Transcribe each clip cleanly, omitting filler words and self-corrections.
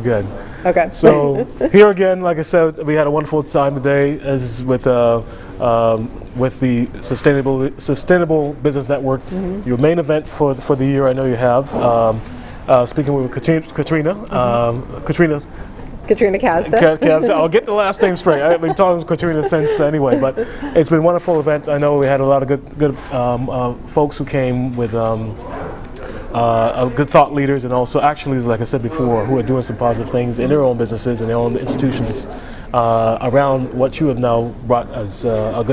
Good. Okay. So here again, like I said, we had a wonderful time today as with the Sustainable Business Network. Your main event for the year, I know you have. Speaking with Katrina. Katrina Kazda. I'll get the last name straight. I've been talking to Katrina since anyway, but it's been a wonderful event. I know we had a lot of good folks who came with good thought leaders, and also actually, like I said before, who are doing some positive things in their own businesses and their own institutions around what you have now brought as a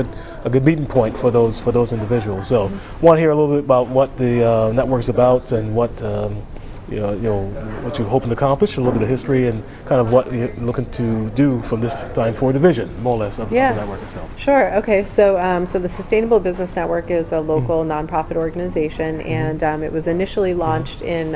good meeting point for those individuals. So, want to hear a little bit about what the network is about and what what you're hoping to accomplish, a little bit of history, and kind of what you're looking to do from this time forward, division, more or less, of the network itself. Sure. Okay. So, so the Sustainable Business Network is a local nonprofit organization, and it was initially launched in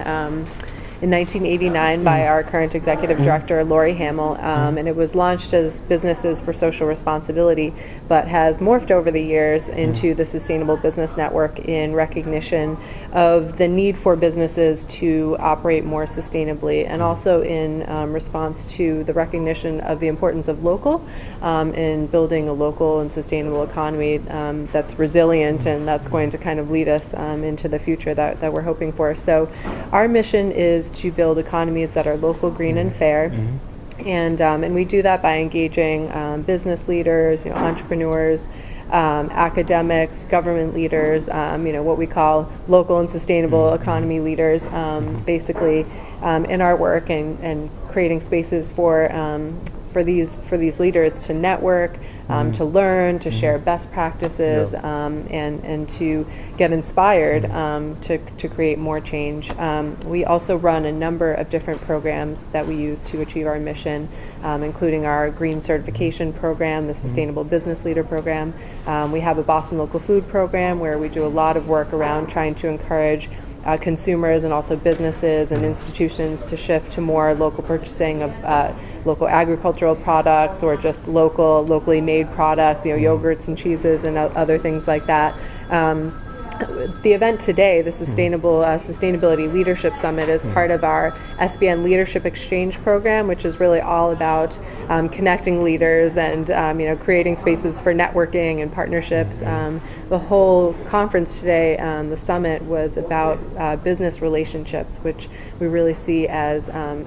1989 by our current executive director, Lori Hamill, and it was launched as Businesses for Social Responsibility, but has morphed over the years into the Sustainable Business Network in recognition of the need for businesses to operate more sustainably, and also in response to the recognition of the importance of local in building a local and sustainable economy that's resilient and that's going to kind of lead us into the future that we're hoping for. So our mission is to build economies that are local, green, and fair. And we do that by engaging business leaders, entrepreneurs, academics, government leaders, what we call local and sustainable economy leaders, basically in our work, and creating spaces for these leaders to network, to learn, to share best practices, and to get inspired to create more change. We also run a number of different programs that we use to achieve our mission, including our Green Certification Program, the Sustainable Business Leader Program. We have a Boston Local Food Program where we do a lot of work around trying to encourage consumers and also businesses and institutions to shift to more local purchasing of local agricultural products, or just locally made products, yogurts and cheeses and other things like that. The event today, the Sustainability Leadership Summit, is part of our SBN Leadership Exchange Program, which is really all about connecting leaders and creating spaces for networking and partnerships. The whole conference today, the summit, was about business relationships, which we really see as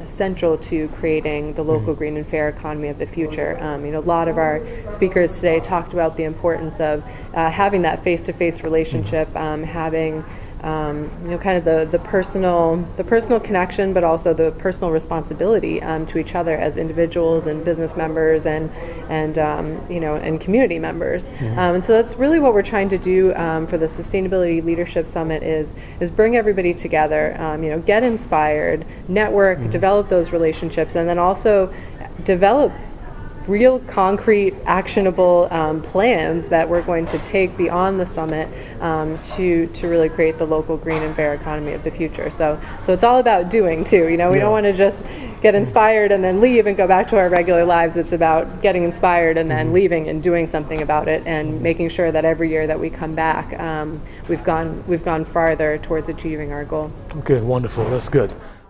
central to creating the local, green, and fair economy of the future. A lot of our speakers today talked about the importance of having that face-to-face relationship, having kind of the personal connection, but also the personal responsibility to each other as individuals and business members and community members. And so that's really what we're trying to do for the Sustainability Leadership Summit is bring everybody together, get inspired, network, develop those relationships, and then also develop real, concrete, actionable plans that we're going to take beyond the summit to really create the local, green, and fair economy of the future. So it's all about doing too. We don't want to just get inspired and then leave and go back to our regular lives. It's about getting inspired and then leaving and doing something about it, and making sure that every year that we come back, we've gone farther towards achieving our goal. Okay, wonderful. That's good.